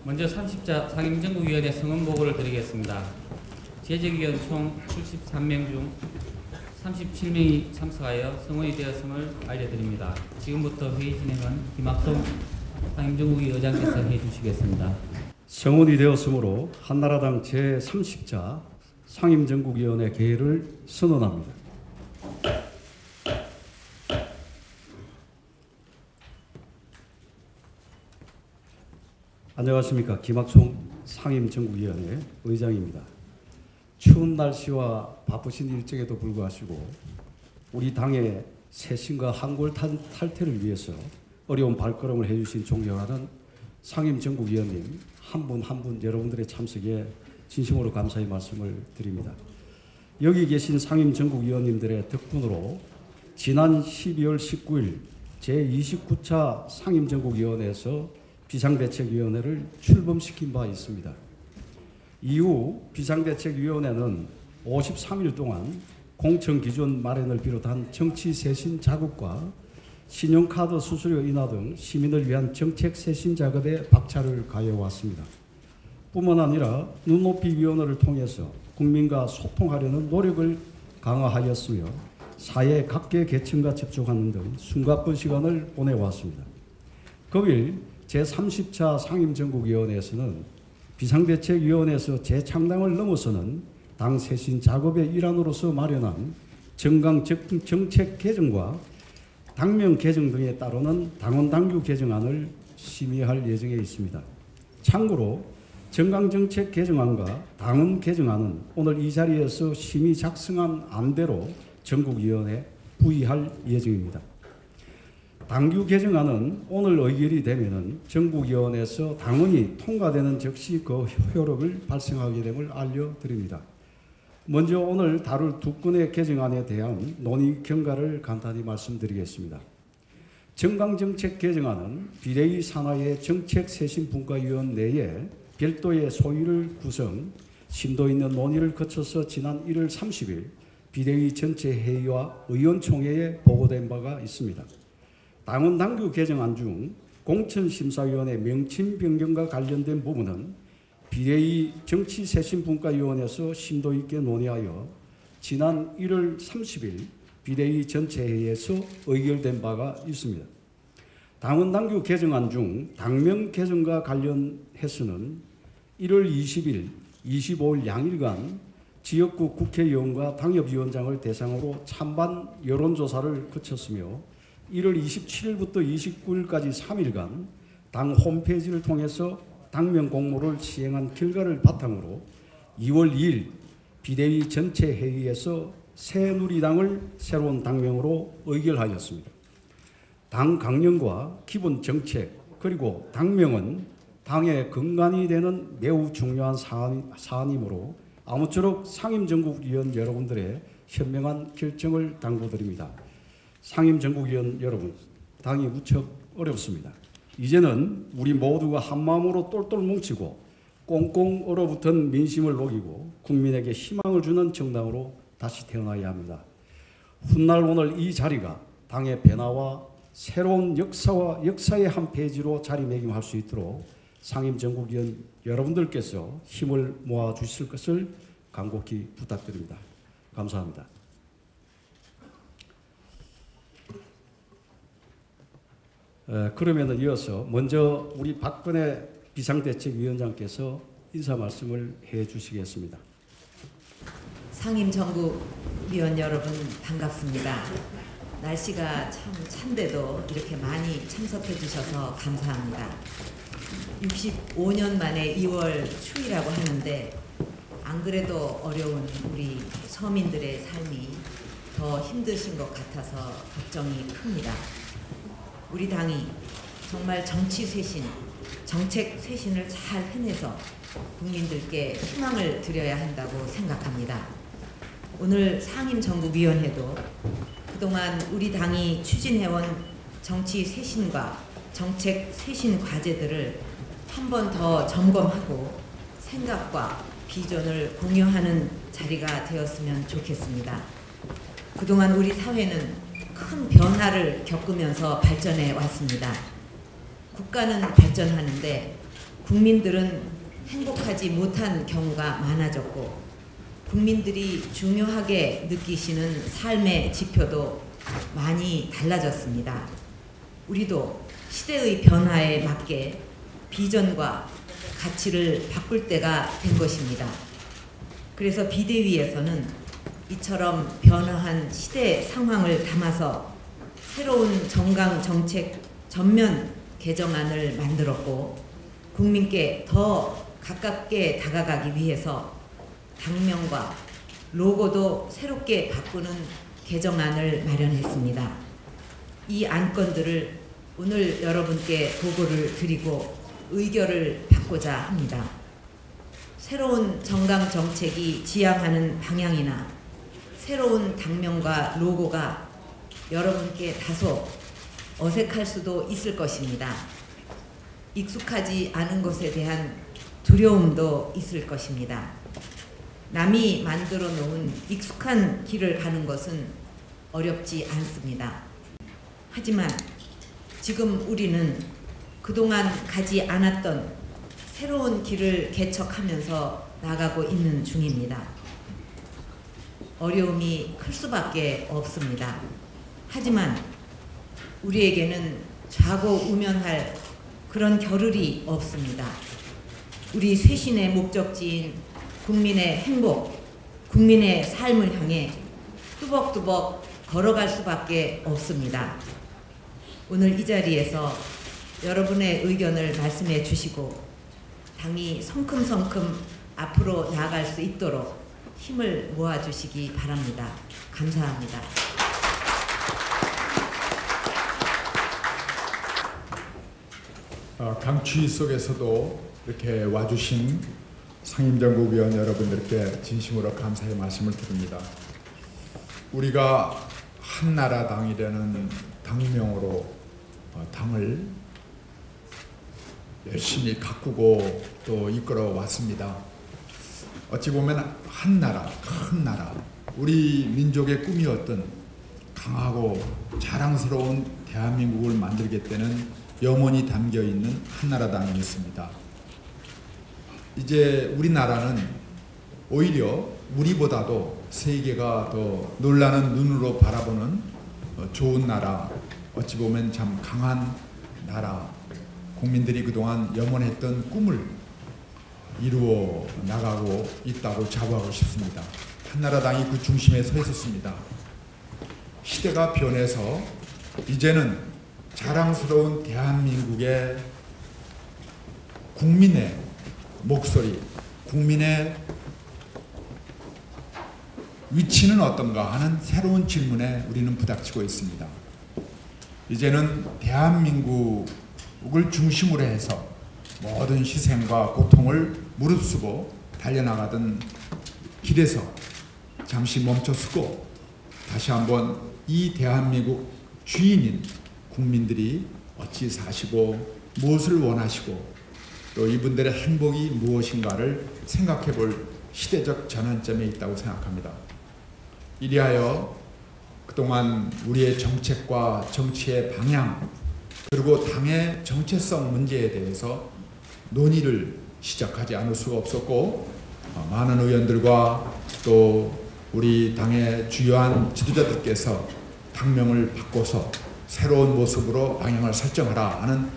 먼저 30자 상임정국위원회 성원 보고를 드리겠습니다. 재직위원 총 73명 중 37명이 참석하여 성원이 되었음을 알려드립니다. 지금부터 회의 진행은 김학성 상임정국위 의장께서 해주시겠습니다. 성원이 되었으므로 한나라당 제30자 상임정국위원회 개회를 선언합니다. 안녕하십니까. 김학송 상임정국위원회 의장입니다. 추운 날씨와 바쁘신 일정에도 불구하시고 우리 당의 쇄신과 한골 탈퇴를 위해서 어려운 발걸음을 해주신 존경하는 상임정국위원님 한 분 한 분 여러분들의 참석에 진심으로 감사의 말씀을 드립니다. 여기 계신 상임정국위원님들의 덕분으로 지난 12월 19일 제29차 상임정국위원회에서 비상대책위원회를 출범시킨 바 있습니다. 이후 비상대책위원회는 53일 동안 공천기준 마련을 비롯한 정치 쇄신 작업과 신용카드 수수료 인하 등 시민을 위한 정책 쇄신 작업에 박차를 가해왔습니다. 뿐만 아니라 눈높이위원회를 통해서 국민과 소통하려는 노력을 강화하였으며 사회 각계 계층과 접촉하는 등 숨가쁜 시간을 보내왔습니다. 금일 제30차 상임정국위원회에서는 비상대책위원회에서 재창당을 넘어서는 당 쇄신 작업의 일환으로서 마련한 정강 정책 개정과 당명 개정 등에 따르는 당원 당규 개정안을 심의할 예정에 있습니다. 참고로 정강정책 개정안과 당원 개정안은 오늘 이 자리에서 심의 작성한 안대로 전국위원회에 부의할 예정입니다. 당규 개정안은 오늘 의결이 되면은 전국위원회에서 당원이 통과되는 즉시 그 효력을 발생하게 됨을 알려드립니다. 먼저 오늘 다룰 두 건의 개정안에 대한 논의 경과를 간단히 말씀드리겠습니다. 정강정책 개정안은 비대위 산하의 정책쇄신분과위원 내에 별도의 소위를 구성, 심도 있는 논의를 거쳐서 지난 1월 30일 비대위 전체 회의와 의원총회에 보고된 바가 있습니다. 당원 당규 개정안 중 공천심사위원회 명칭 변경과 관련된 부분은 비대위 정치쇄신분과위원회에서 심도 있게 논의하여 지난 1월 30일 비대위 전체 회의에서 의결된 바가 있습니다. 당원 당규 개정안 중 당명 개정과 관련해서는 1월 20일, 25일 양일간 지역구 국회의원과 당협위원장을 대상으로 찬반 여론조사를 거쳤으며 1월 27일부터 29일까지 3일간 당 홈페이지를 통해서 당명 공모를 시행한 결과를 바탕으로 2월 2일 비대위 전체 회의에서 새누리당을 새로운 당명으로 의결하였습니다. 당 강령과 기본 정책 그리고 당명은 당의 근간이 되는 매우 중요한 사안이므로 아무쪼록 상임정국위원 여러분들의 현명한 결정을 당부드립니다. 상임정국위원 여러분, 당이 무척 어렵습니다. 이제는 우리 모두가 한마음으로 똘똘 뭉치고 꽁꽁 얼어붙은 민심을 녹이고 국민에게 희망을 주는 정당으로 다시 태어나야 합니다. 훗날 오늘 이 자리가 당의 변화와 새로운 역사의 한 페이지로 자리매김할 수 있도록 상임정국위원 여러분들께서 힘을 모아주실 것을 간곡히 부탁드립니다. 감사합니다. 그러면 이어서 먼저 우리 박근혜 비상대책위원장께서 인사 말씀을 해 주시겠습니다. 상임정국위원 여러분 반갑습니다. 날씨가 참 찬데도 이렇게 많이 참석해 주셔서 감사합니다. 65년 만에 2월 추위라고 하는데 안 그래도 어려운 우리 서민들의 삶이 더 힘드신 것 같아서 걱정이 큽니다. 우리 당이 정말 정치 쇄신, 정책 쇄신을 잘 해내서 국민들께 희망을 드려야 한다고 생각합니다. 오늘 상임정국위원회도 그동안 우리 당이 추진해온 정치 쇄신과 정책 쇄신 과제들을 한 번 더 점검하고 생각과 비전을 공유하는 자리가 되었으면 좋겠습니다. 그동안 우리 사회는 큰 변화를 겪으면서 발전해 왔습니다. 국가는 발전하는데 국민들은 행복하지 못한 경우가 많아졌고 국민들이 중요하게 느끼시는 삶의 지표도 많이 달라졌습니다. 우리도 시대의 변화에 맞게 비전과 가치를 바꿀 때가 된 것입니다. 그래서 비대위에서는 이처럼 변화한 시대 상황을 담아서 새로운 정강 정책 전면 개정안을 만들었고 국민께 더 가깝게 다가가기 위해서 당명과 로고도 새롭게 바꾸는 개정안을 마련했습니다. 이 안건들을 오늘 여러분께 보고를 드리고 의결을 받고자 합니다. 새로운 정강 정책이 지향하는 방향이나 새로운 당명과 로고가 여러분께 다소 어색할 수도 있을 것입니다. 익숙하지 않은 것에 대한 두려움도 있을 것입니다. 남이 만들어 놓은 익숙한 길을 가는 것은 어렵지 않습니다. 하지만 지금 우리는 그동안 가지 않았던 새로운 길을 개척하면서 나가고 있는 중입니다. 어려움이 클 수밖에 없습니다. 하지만 우리에게는 좌고우면할 그런 겨를이 없습니다. 우리 쇄신의 목적지인 국민의 행복, 국민의 삶을 향해 뚜벅뚜벅 걸어갈 수밖에 없습니다. 오늘 이 자리에서 여러분의 의견을 말씀해 주시고 당이 성큼성큼 앞으로 나아갈 수 있도록 힘을 모아주시기 바랍니다. 감사합니다. 강추위 속에서도 이렇게 와주신 상임정국위원 여러분들께 진심으로 감사의 말씀을 드립니다. 우리가 한나라당이라는 당명으로 당을 열심히 가꾸고 또 이끌어 왔습니다. 어찌 보면 한나라, 큰 나라, 우리 민족의 꿈이었던 강하고 자랑스러운 대한민국을 만들겠다는 염원이 담겨있는 한나라당이었습니다. 이제 우리나라는 오히려 우리보다도 세계가 더 놀라는 눈으로 바라보는 좋은 나라, 어찌 보면 참 강한 나라, 국민들이 그동안 염원했던 꿈을 이루어 나가고 있다고 자부하고 싶습니다. 한나라당이 그 중심에 서 있었습니다. 시대가 변해서 이제는 자랑스러운 대한민국의 국민의 목소리, 국민의 위치는 어떤가 하는 새로운 질문에 우리는 부닥치고 있습니다. 이제는 대한민국을 중심으로 해서 모든 희생과 고통을 무릅쓰고 달려나가던 길에서 잠시 멈춰서고 다시 한번 이 대한민국 주인인 국민들이 어찌 사시고 무엇을 원하시고 또 이분들의 행복이 무엇인가를 생각해 볼 시대적 전환점에 있다고 생각합니다. 이리하여 그동안 우리의 정책과 정치의 방향 그리고 당의 정체성 문제에 대해서 논의를 시작하지 않을 수가 없었고 많은 의원들과 또 우리 당의 주요한 지도자들께서 당명을 바꿔서 새로운 모습으로 방향을 설정하라 하는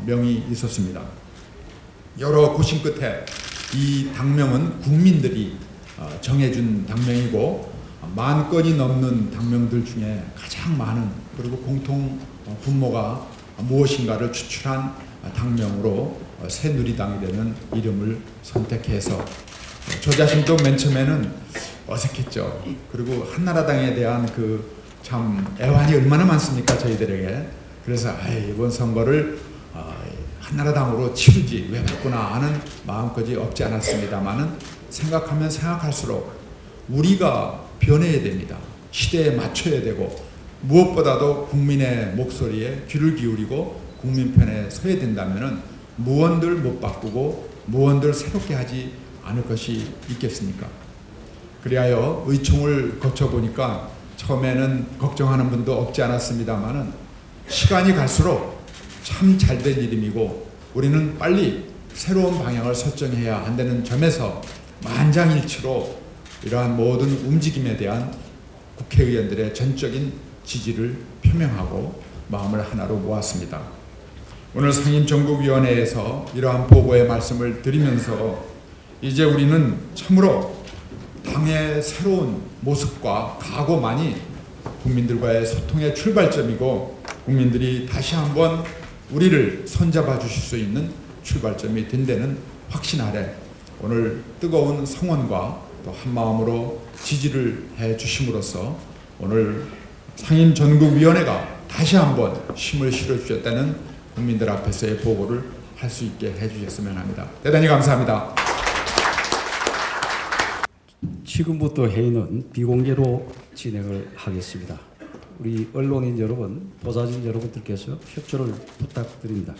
명이 있었습니다. 여러 고심 끝에 이 당명은 국민들이 정해준 당명이고 10,000건이 넘는 당명들 중에 가장 많은 그리고 공통 분모가 무엇인가를 추출한 당명으로 새누리당이라는 이름을 선택해서 저 자신도 맨 처음에는 어색했죠. 그리고 한나라당에 대한 그 참 애환이 얼마나 많습니까 저희들에게. 그래서 이번 선거를 한나라당으로 치르지 왜 바꾸나 하는 마음까지 없지 않았습니다만은 생각하면 생각할수록 우리가 변해야 됩니다. 시대에 맞춰야 되고 무엇보다도 국민의 목소리에 귀를 기울이고 국민 편에 서야 된다면은 무언들 못 바꾸고 무언들 새롭게 하지 않을 것이 있겠습니까? 그리하여 의총을 거쳐보니까 처음에는 걱정하는 분도 없지 않았습니다만은 시간이 갈수록 참 잘된 이름이고 우리는 빨리 새로운 방향을 설정해야 한다는 점에서 만장일치로 이러한 모든 움직임에 대한 국회의원들의 전적인 지지를 표명하고 마음을 하나로 모았습니다. 오늘 상임정국위원회에서 이러한 보고의 말씀을 드리면서 이제 우리는 참으로 당의 새로운 모습과 각오만이 국민들과의 소통의 출발점이고 국민들이 다시 한번 우리를 손잡아 주실 수 있는 출발점이 된다는 확신 아래 오늘 뜨거운 성원과 또 한마음으로 지지를 해 주심으로써 오늘 상임전국위원회가 다시 한번 힘을 실어 주셨다는 국민들 앞에서의 보고를 할 수 있게 해 주셨으면 합니다. 대단히 감사합니다. 지금부터 회의는 비공개로 진행을 하겠습니다. 우리 언론인 여러분, 보좌진 여러분들께서 협조를 부탁드립니다.